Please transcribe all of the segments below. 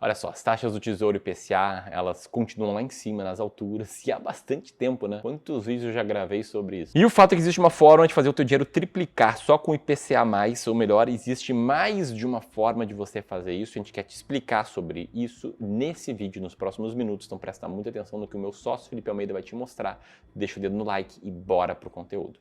Olha só, as taxas do Tesouro IPCA, elas continuam lá em cima, nas alturas, e há bastante tempo, né? Quantos vídeos eu já gravei sobre isso? E o fato é que existe uma forma de fazer o teu dinheiro triplicar só com o IPCA+, ou melhor, existe mais de uma forma de você fazer isso. A gente quer te explicar sobre isso nesse vídeo, nos próximos minutos, então presta muita atenção no que o meu sócio Felipe Almeida vai te mostrar. Deixa o dedo no like e bora pro conteúdo.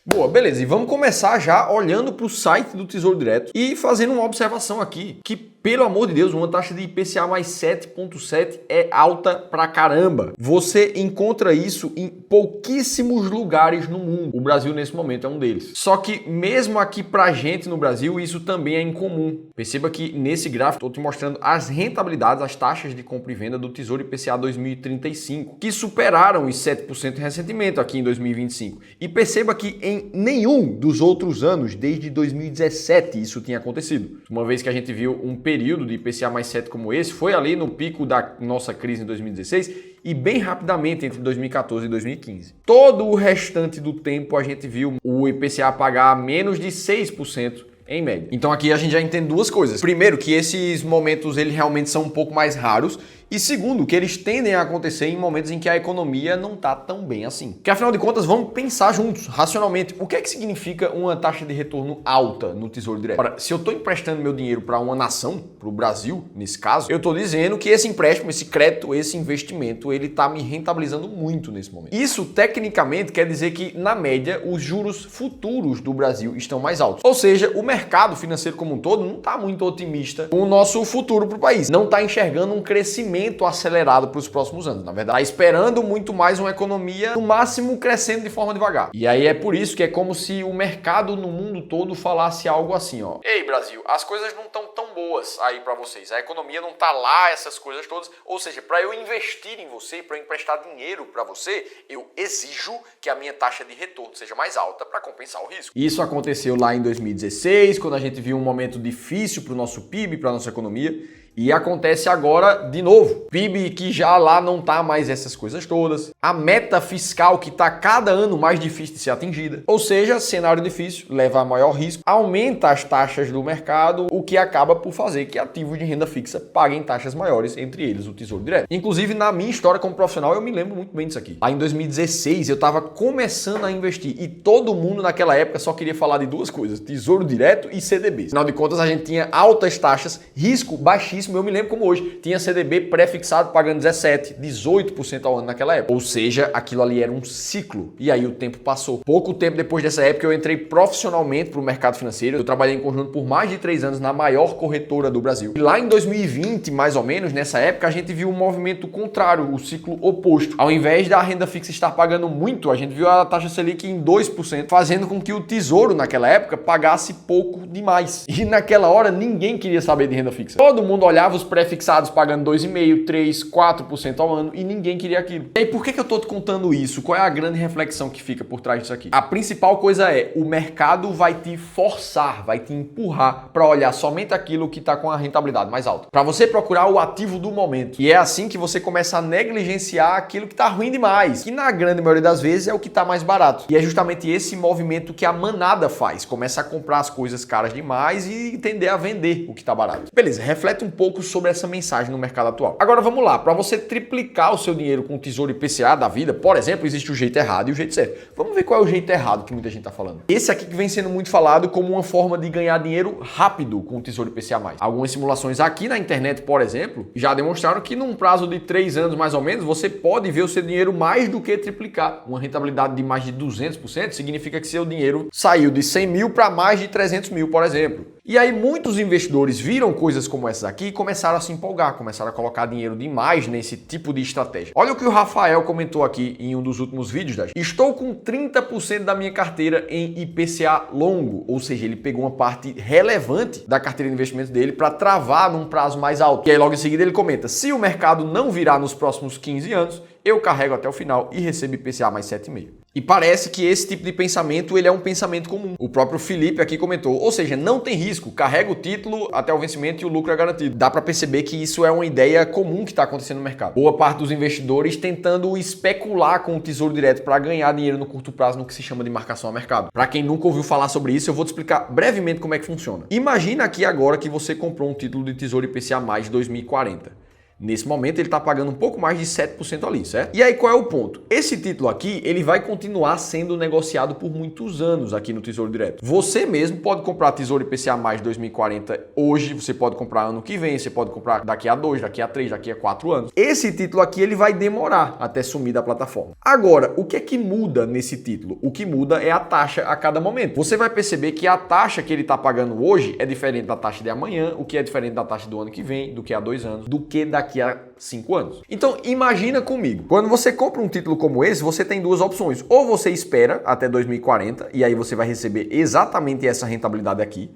Boa, beleza. E vamos começar já olhando para o site do Tesouro Direto e fazendo uma observação aqui, que, pelo amor de Deus, uma taxa de IPCA mais 7,7 é alta pra caramba. Você encontra isso em pouquíssimos lugares no mundo. O Brasil, nesse momento, é um deles. Só que, mesmo aqui pra gente no Brasil, isso também é incomum. Perceba que, nesse gráfico, estou te mostrando as rentabilidades, as taxas de compra e venda do Tesouro IPCA 2035, que superaram os 7% recentemente aqui em 2025. E perceba que em nenhum dos outros anos, desde 2017, isso tinha acontecido. Uma vez que a gente viu um período de IPCA mais 7 como esse, foi ali no pico da nossa crise em 2016 e bem rapidamente entre 2014 e 2015. Todo o restante do tempo a gente viu o IPCA pagar menos de 6% em média. Então aqui a gente já entende duas coisas. Primeiro, que esses momentos eles realmente são um pouco mais raros. E segundo, que eles tendem a acontecer em momentos em que a economia não está tão bem assim. Porque afinal de contas, vamos pensar juntos, racionalmente, o que é que significa uma taxa de retorno alta no Tesouro Direto? Ora, se eu estou emprestando meu dinheiro para uma nação, para o Brasil, nesse caso, eu estou dizendo que esse empréstimo, esse crédito, esse investimento, ele está me rentabilizando muito nesse momento. Isso, tecnicamente, quer dizer que, na média, os juros futuros do Brasil estão mais altos. Ou seja, o mercado financeiro como um todo não está muito otimista com o nosso futuro para o país. Não está enxergando um crescimento acelerado para os próximos anos. Na verdade, está esperando muito mais uma economia, no máximo, crescendo de forma devagar. E aí é por isso que é como se o mercado no mundo todo falasse algo assim, ó. Ei, Brasil, as coisas não estão tão boas aí para vocês. A economia não está lá, essas coisas todas. Ou seja, para eu investir em você, para eu emprestar dinheiro para você, eu exijo que a minha taxa de retorno seja mais alta para compensar o risco. Isso aconteceu lá em 2016, quando a gente viu um momento difícil para o nosso PIB, para a nossa economia. E acontece agora de novo. PIB que já lá não tá mais essas coisas todas. A meta fiscal que tá cada ano mais difícil de ser atingida. Ou seja, cenário difícil leva a maior risco. Aumenta as taxas do mercado, o que acaba por fazer que ativos de renda fixa paguem taxas maiores, entre eles o Tesouro Direto. Inclusive, na minha história como profissional, eu me lembro muito bem disso aqui. Lá em 2016, eu tava começando a investir e todo mundo naquela época só queria falar de duas coisas, Tesouro Direto e CDB. Afinal de contas, a gente tinha altas taxas, risco baixíssimo. Eu me lembro como hoje, tinha CDB pré-fixado pagando 17%, 18% ao ano naquela época. Ou seja, aquilo ali era um ciclo. E aí o tempo passou. Pouco tempo depois dessa época, eu entrei profissionalmente para o mercado financeiro. Eu trabalhei em conjunto por mais de 3 anos na maior corretora do Brasil. E lá em 2020, mais ou menos, nessa época, a gente viu um movimento contrário, o ciclo oposto. Ao invés da renda fixa estar pagando muito, a gente viu a taxa Selic em 2%, fazendo com que o Tesouro, naquela época, pagasse pouco demais. E naquela hora, ninguém queria saber de renda fixa. Todo mundo olhava os pré-fixados pagando 2,5%, 3%, 4% ao ano e ninguém queria aquilo. E aí, por que eu tô te contando isso? Qual é a grande reflexão que fica por trás disso aqui? A principal coisa é, o mercado vai te forçar, vai te empurrar para olhar somente aquilo que está com a rentabilidade mais alta. Para você procurar o ativo do momento. E é assim que você começa a negligenciar aquilo que está ruim demais, que na grande maioria das vezes é o que está mais barato. E é justamente esse movimento que a manada faz. Começa a comprar as coisas caras demais e tender a vender o que está barato. Beleza, reflete um pouco sobre essa mensagem no mercado atual. Agora vamos lá, para você triplicar o seu dinheiro com o Tesouro IPCA da vida, por exemplo, existe o jeito errado e o jeito certo. Vamos ver qual é o jeito errado que muita gente está falando. Esse aqui que vem sendo muito falado como uma forma de ganhar dinheiro rápido com o Tesouro IPCA+. Algumas simulações aqui na internet, por exemplo, já demonstraram que num prazo de 3 anos mais ou menos, você pode ver o seu dinheiro mais do que triplicar. Uma rentabilidade de mais de 200% significa que seu dinheiro saiu de 100 mil para mais de 300 mil, por exemplo. E aí muitos investidores viram coisas como essas aqui e começaram a se empolgar, começaram a colocar dinheiro demais nesse tipo de estratégia. Olha o que o Rafael comentou aqui em um dos últimos vídeos. Estou com 30% da minha carteira em IPCA longo, ou seja, ele pegou uma parte relevante da carteira de investimento dele para travar num prazo mais alto. E aí logo em seguida ele comenta, se o mercado não virar nos próximos 15 anos, eu carrego até o final e recebo IPCA mais 7,5%. E parece que esse tipo de pensamento ele é um pensamento comum. O próprio Felipe aqui comentou, ou seja, não tem risco, carrega o título até o vencimento e o lucro é garantido. Dá para perceber que isso é uma ideia comum que está acontecendo no mercado. Boa parte dos investidores tentando especular com o Tesouro Direto para ganhar dinheiro no curto prazo no que se chama de marcação a mercado. Para quem nunca ouviu falar sobre isso, eu vou te explicar brevemente como é que funciona. Imagina aqui agora que você comprou um título de Tesouro IPCA mais 2040. Nesse momento ele está pagando um pouco mais de 7% ali, certo? E aí qual é o ponto? Esse título aqui, ele vai continuar sendo negociado por muitos anos aqui no Tesouro Direto. Você mesmo pode comprar Tesouro IPCA mais 2040 hoje, você pode comprar ano que vem, você pode comprar daqui a 2, daqui a 3, daqui a 4 anos. Esse título aqui, ele vai demorar até sumir da plataforma. Agora, o que é que muda nesse título? O que muda é a taxa a cada momento. Você vai perceber que a taxa que ele está pagando hoje é diferente da taxa de amanhã, o que é diferente da taxa do ano que vem, do que há 2 anos, do que daqui a 5 anos. Então, imagina comigo, quando você compra um título como esse, você tem duas opções. Ou você espera até 2040 e aí você vai receber exatamente essa rentabilidade aqui,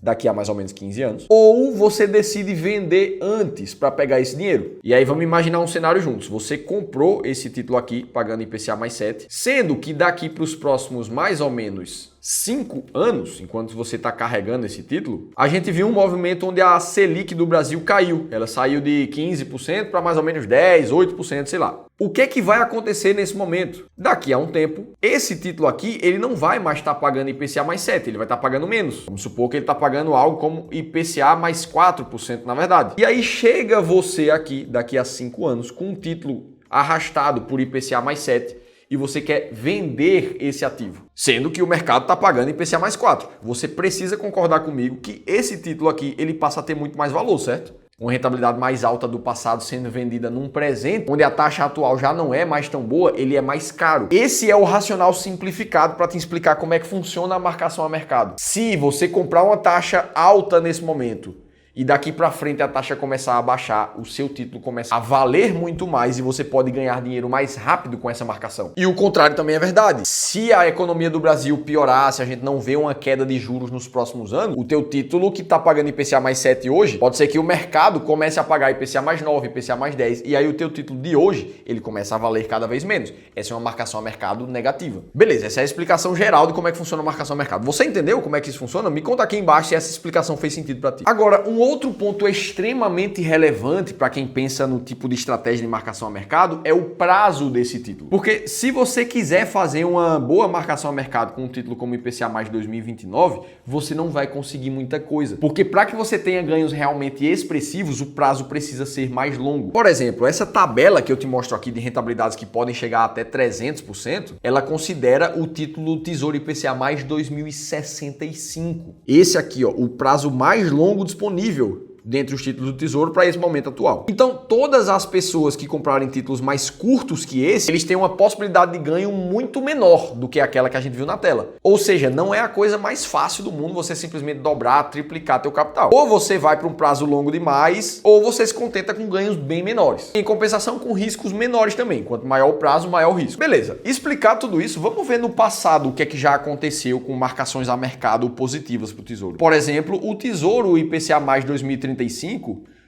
daqui a mais ou menos 15 anos, ou você decide vender antes para pegar esse dinheiro. E aí vamos imaginar um cenário juntos. Você comprou esse título aqui, pagando IPCA mais 7, sendo que daqui para os próximos mais ou menos 5 anos, enquanto você está carregando esse título, a gente viu um movimento onde a Selic do Brasil caiu. Ela saiu de 15% para mais ou menos 10%, 8%, sei lá. O que é que vai acontecer nesse momento? Daqui a um tempo, esse título aqui, ele não vai mais estar pagando IPCA mais 7, ele vai estar pagando menos. Vamos supor que ele está pagando algo como IPCA mais 4%, na verdade. E aí chega você aqui, daqui a 5 anos, com um título arrastado por IPCA mais 7, e você quer vender esse ativo, sendo que o mercado está pagando IPCA mais 4. Você precisa concordar comigo que esse título aqui, ele passa a ter muito mais valor, certo? Uma rentabilidade mais alta do passado sendo vendida num presente, onde a taxa atual já não é mais tão boa, ele é mais caro. Esse é o racional simplificado para te explicar como é que funciona a marcação a mercado. Se você comprar uma taxa alta nesse momento, e daqui para frente a taxa começar a baixar, o seu título começa a valer muito mais e você pode ganhar dinheiro mais rápido com essa marcação. E o contrário também é verdade. Se a economia do Brasil piorar, se a gente não vê uma queda de juros nos próximos anos, o teu título que está pagando IPCA mais 7 hoje, pode ser que o mercado comece a pagar IPCA mais 9, IPCA mais 10, e aí o teu título de hoje, ele começa a valer cada vez menos. Essa é uma marcação a mercado negativa. Beleza, essa é a explicação geral de como é que funciona a marcação a mercado. Você entendeu como é que isso funciona? Me conta aqui embaixo se essa explicação fez sentido para ti. Agora, um outro ponto extremamente relevante para quem pensa no tipo de estratégia de marcação a mercado é o prazo desse título. Porque se você quiser fazer uma boa marcação a mercado com um título como IPCA mais 2029, você não vai conseguir muita coisa. Porque para que você tenha ganhos realmente expressivos, o prazo precisa ser mais longo. Por exemplo, essa tabela que eu te mostro aqui de rentabilidades que podem chegar até 300%, ela considera o título Tesouro IPCA mais 2065. Esse aqui, ó, o prazo mais longo disponível dentre os títulos do Tesouro para esse momento atual. Então, todas as pessoas que comprarem títulos mais curtos que esse, eles têm uma possibilidade de ganho muito menor do que aquela que a gente viu na tela. Ou seja, não é a coisa mais fácil do mundo você simplesmente dobrar, triplicar teu capital. Ou você vai para um prazo longo demais, ou você se contenta com ganhos bem menores. Em compensação, com riscos menores também. Quanto maior o prazo, maior o risco. Beleza. Explicado tudo isso, vamos ver no passado o que é que já aconteceu com marcações a mercado positivas para o Tesouro. Por exemplo, o Tesouro IPCA mais 2035,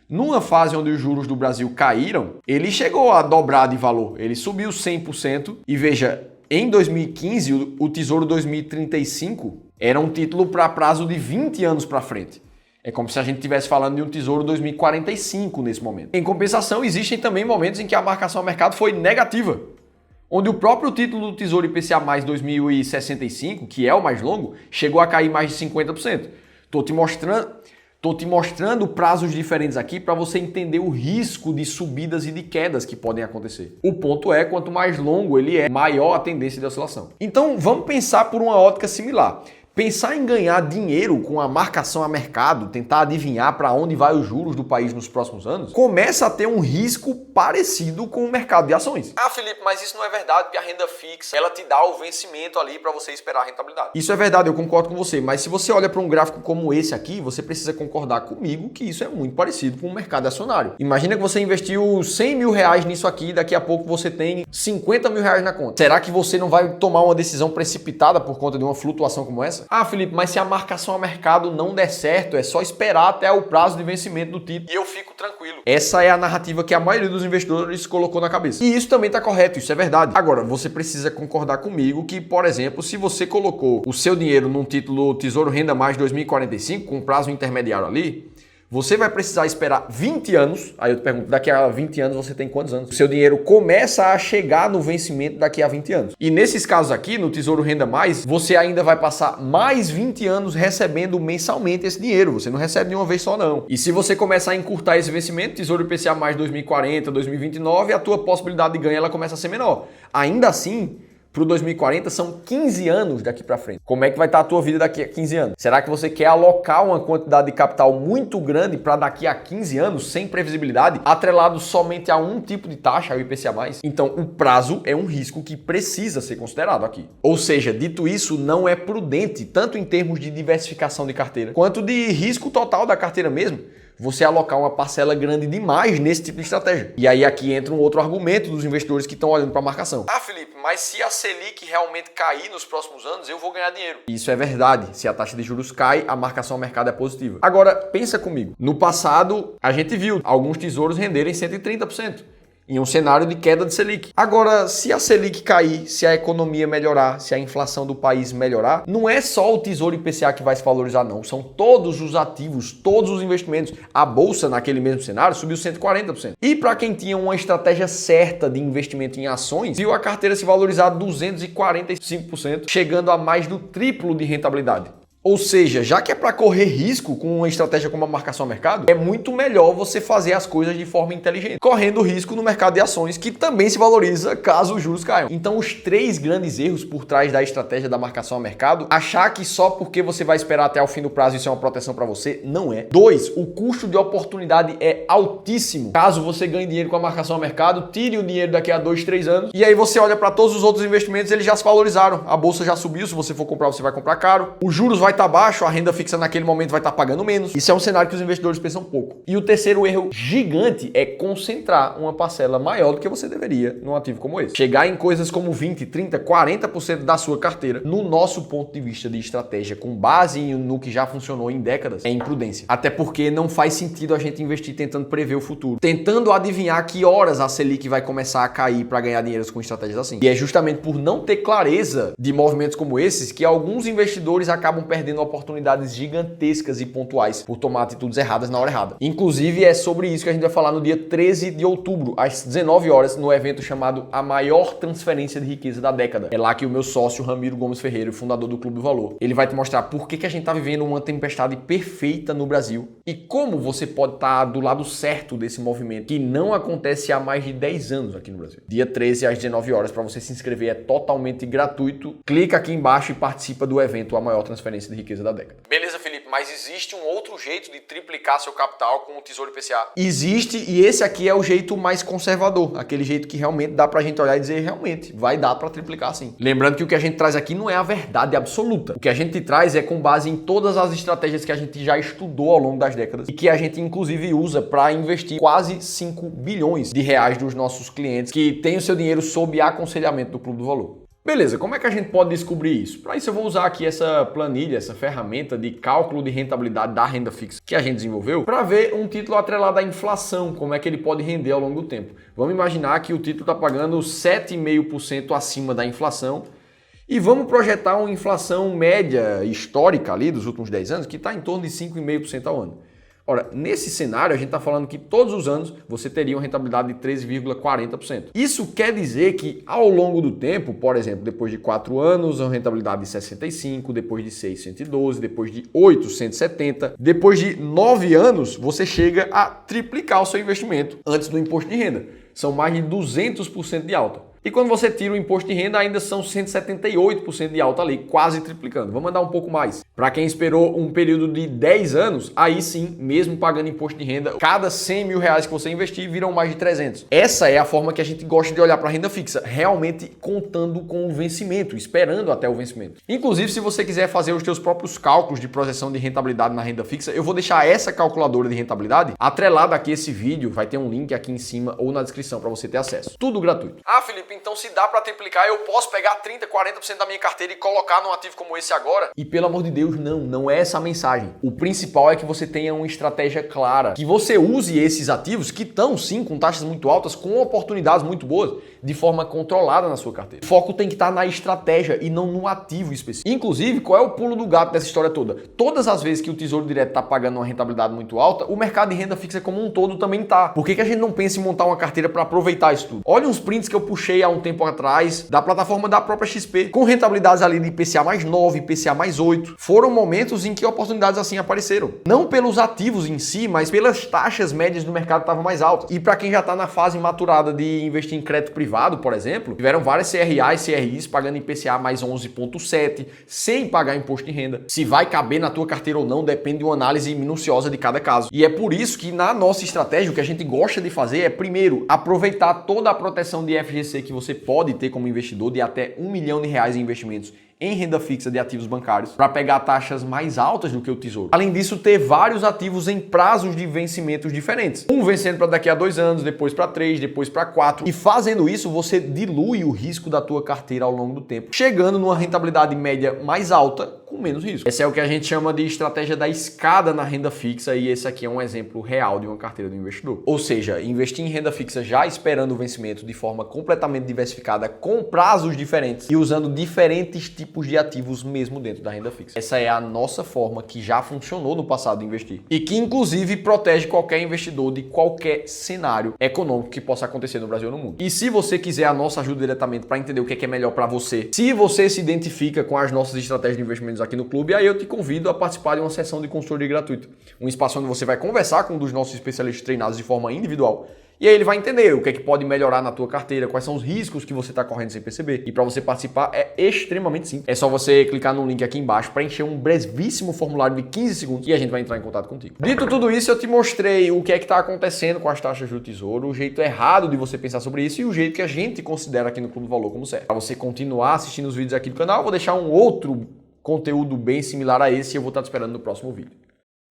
numa fase onde os juros do Brasil caíram, ele chegou a dobrar de valor. Ele subiu 100% e veja, em 2015, o Tesouro 2035 era um título para prazo de 20 anos para frente. É como se a gente estivesse falando de um Tesouro 2045 nesse momento. Em compensação, existem também momentos em que a marcação a mercado foi negativa, onde o próprio título do Tesouro IPCA mais 2065, que é o mais longo, chegou a cair mais de 50%. Estou te mostrando prazos diferentes aqui para você entender o risco de subidas e de quedas que podem acontecer. O ponto é, quanto mais longo ele é, maior a tendência de oscilação. Então, vamos pensar por uma ótica similar. Pensar em ganhar dinheiro com a marcação a mercado, tentar adivinhar para onde vai os juros do país nos próximos anos, começa a ter um risco parecido com o mercado de ações. Ah, Felipe, mas isso não é verdade, porque a renda fixa, ela te dá o vencimento ali para você esperar a rentabilidade. Isso é verdade, eu concordo com você, mas se você olha para um gráfico como esse aqui, você precisa concordar comigo que isso é muito parecido com o mercado acionário. Imagina que você investiu 100 mil reais nisso aqui e daqui a pouco você tem 50 mil reais na conta. Será que você não vai tomar uma decisão precipitada por conta de uma flutuação como essa? essa. Ah, Felipe, mas se a marcação a mercado não der certo, é só esperar até o prazo de vencimento do título e eu fico tranquilo. Essa é a narrativa que a maioria dos investidores colocou na cabeça. E isso também está correto, isso é verdade. Agora, você precisa concordar comigo que, por exemplo, se você colocou o seu dinheiro num título Tesouro Renda Mais 2045, com prazo intermediário ali, você vai precisar esperar 20 anos. Aí eu te pergunto, daqui a 20 anos você tem quantos anos? O seu dinheiro começa a chegar no vencimento daqui a 20 anos. E nesses casos aqui, no Tesouro Renda Mais, você ainda vai passar mais 20 anos recebendo mensalmente esse dinheiro. Você não recebe de uma vez só, não. E se você começar a encurtar esse vencimento, Tesouro IPCA Mais 2040, 2029, a tua possibilidade de ganho ela começa a ser menor. Ainda assim, para o 2040 são 15 anos daqui para frente. Como é que vai estar a tua vida daqui a 15 anos? Será que você quer alocar uma quantidade de capital muito grande para daqui a 15 anos, sem previsibilidade, atrelado somente a um tipo de taxa, o IPCA+? Então, o prazo é um risco que precisa ser considerado aqui. Ou seja, dito isso, não é prudente, tanto em termos de diversificação de carteira, quanto de risco total da carteira mesmo, você alocar uma parcela grande demais nesse tipo de estratégia. E aí aqui entra um outro argumento dos investidores que estão olhando para a marcação. Ah, Felipe, mas se a Selic realmente cair nos próximos anos, eu vou ganhar dinheiro. Isso é verdade. Se a taxa de juros cai, a marcação ao mercado é positiva. Agora, pensa comigo. No passado, a gente viu alguns tesouros renderem 130%. Em um cenário de queda de Selic. Agora, se a Selic cair, se a economia melhorar, se a inflação do país melhorar, não é só o Tesouro IPCA que vai se valorizar, não. São todos os ativos, todos os investimentos. A Bolsa, naquele mesmo cenário, subiu 140%. E para quem tinha uma estratégia certa de investimento em ações, viu a carteira se valorizar 245%, chegando a mais do triplo de rentabilidade. Ou seja, já que é para correr risco com uma estratégia como a marcação a mercado, é muito melhor você fazer as coisas de forma inteligente, correndo risco no mercado de ações, que também se valoriza caso os juros caiam. Então, os 3 grandes erros por trás da estratégia da marcação a mercado, achar que só porque você vai esperar até o fim do prazo isso é uma proteção para você, não é. 2, o custo de oportunidade é altíssimo. Caso você ganhe dinheiro com a marcação a mercado, tire o dinheiro daqui a 2, 3 anos, e aí você olha para todos os outros investimentos, eles já se valorizaram. A bolsa já subiu, se você for comprar, você vai comprar caro. Os juros vai estar baixo, a renda fixa naquele momento vai estar pagando menos. Isso é um cenário que os investidores pensam pouco. E o terceiro erro gigante é concentrar uma parcela maior do que você deveria num ativo como esse. Chegar em coisas como 20, 30, 40% da sua carteira, no nosso ponto de vista de estratégia, com base no que já funcionou em décadas, é imprudência. Até porque não faz sentido a gente investir tentando prever o futuro, tentando adivinhar que horas a Selic vai começar a cair para ganhar dinheiro com estratégias assim. E é justamente por não ter clareza de movimentos como esses que alguns investidores acabam perdendo oportunidades gigantescas e pontuais por tomar atitudes erradas na hora errada. Inclusive, é sobre isso que a gente vai falar no dia 13 de outubro, às 19 horas, no evento chamado A Maior Transferência de Riqueza da Década. É lá que o meu sócio, Ramiro Gomes Ferreira, o fundador do Clube do Valor, ele vai te mostrar por que a gente está vivendo uma tempestade perfeita no Brasil e como você pode estar do lado certo desse movimento que não acontece há mais de 10 anos aqui no Brasil. Dia 13 às 19 horas, para você se inscrever, é totalmente gratuito. Clica aqui embaixo e participa do evento A Maior Transferência de Riqueza da Década. Beleza, Felipe, mas existe um outro jeito de triplicar seu capital com o Tesouro IPCA? Existe, e esse aqui é o jeito mais conservador, aquele jeito que realmente dá pra gente olhar e dizer, realmente, vai dar pra triplicar sim. Lembrando que o que a gente traz aqui não é a verdade absoluta. O que a gente traz é com base em todas as estratégias que a gente já estudou ao longo das décadas e que a gente inclusive usa para investir quase 5 bilhões de reais dos nossos clientes que têm o seu dinheiro sob aconselhamento do Clube do Valor. Beleza, como é que a gente pode descobrir isso? Para isso eu vou usar aqui essa planilha, essa ferramenta de cálculo de rentabilidade da renda fixa que a gente desenvolveu para ver um título atrelado à inflação, como é que ele pode render ao longo do tempo. Vamos imaginar que o título está pagando 7,5% acima da inflação e vamos projetar uma inflação média histórica ali dos últimos 10 anos que está em torno de 5,5% ao ano. Ora, nesse cenário, a gente está falando que todos os anos você teria uma rentabilidade de 13,40%. Isso quer dizer que ao longo do tempo, por exemplo, depois de 4 anos, uma rentabilidade de 65%, depois de 6, 112%, depois de 8, 170%, depois de 9 anos, você chega a triplicar o seu investimento antes do imposto de renda. São mais de 200% de alta. E quando você tira o imposto de renda, ainda são 178% de alta ali, quase triplicando. Vamos andar um pouco mais. Para quem esperou um período de 10 anos, aí sim, mesmo pagando imposto de renda, cada 100 mil reais que você investir viram mais de 300. Essa é a forma que a gente gosta de olhar para a renda fixa, realmente contando com o vencimento, esperando até o vencimento. Inclusive, se você quiser fazer os seus próprios cálculos de projeção de rentabilidade na renda fixa, eu vou deixar essa calculadora de rentabilidade atrelada aqui a esse vídeo, vai ter um link aqui em cima ou na descrição para você ter acesso. Tudo gratuito. Ah, Felipe, Felipe, então se dá para triplicar, eu posso pegar 30, 40% da minha carteira e colocar num ativo como esse agora? E pelo amor de Deus, não é essa a mensagem. O principal é que você tenha uma estratégia clara, que você use esses ativos que estão sim com taxas muito altas, com oportunidades muito boas, de forma controlada na sua carteira. O foco tem que estar na estratégia e não no ativo específico. Inclusive, qual é o pulo do gato dessa história toda? Todas as vezes que o Tesouro Direto está pagando uma rentabilidade muito alta, o mercado de renda fixa como um todo também tá. Por que a gente não pensa em montar uma carteira para aproveitar isso tudo? Olha uns prints que eu puxei há um tempo atrás da plataforma da própria XP, com rentabilidades ali de IPCA mais 9, IPCA mais 8. Foram momentos em que oportunidades assim apareceram. Não pelos ativos em si, mas pelas taxas médias do mercado que estavam mais altas. E para quem já está na fase maturada de investir em crédito privado, por exemplo, tiveram várias CRAs e CRIs pagando IPCA mais 11,7, sem pagar imposto de renda. Se vai caber na tua carteira ou não, depende de uma análise minuciosa de cada caso. E é por isso que na nossa estratégia, o que a gente gosta de fazer é, primeiro, aproveitar toda a proteção de FGC que você pode ter como investidor, de até R$1 milhão em investimentos em renda fixa de ativos bancários, para pegar taxas mais altas do que o Tesouro. Além disso, ter vários ativos em prazos de vencimentos diferentes. Um vencendo para daqui a 2 anos, depois para 3, depois para 4. E fazendo isso, você dilui o risco da tua carteira ao longo do tempo, chegando numa rentabilidade média mais alta, com menos risco. Esse é o que a gente chama de estratégia da escada na renda fixa, e esse aqui é um exemplo real de uma carteira do investidor. Ou seja, investir em renda fixa já esperando o vencimento de forma completamente diversificada, com prazos diferentes e usando diferentes tipos de ativos mesmo dentro da renda fixa. Essa é a nossa forma que já funcionou no passado de investir e que inclusive protege qualquer investidor de qualquer cenário econômico que possa acontecer no Brasil ou no mundo. E se você quiser a nossa ajuda diretamente para entender o que é melhor para você, se você se identifica com as nossas estratégias de investimentos aqui no clube, aí eu te convido a participar de uma sessão de consultoria gratuita. Um espaço onde você vai conversar com um dos nossos especialistas treinados de forma individual. E aí ele vai entender o que é que pode melhorar na tua carteira, quais são os riscos que você está correndo sem perceber. E para você participar é extremamente simples. É só você clicar no link aqui embaixo, preencher um brevíssimo formulário de 15 segundos e a gente vai entrar em contato contigo. Dito tudo isso, eu te mostrei o que é que está acontecendo com as taxas do Tesouro, o jeito errado de você pensar sobre isso e o jeito que a gente considera aqui no Clube do Valor como certo. Para você continuar assistindo os vídeos aqui do canal, eu vou deixar um outro conteúdo bem similar a esse e eu vou estar te esperando no próximo vídeo.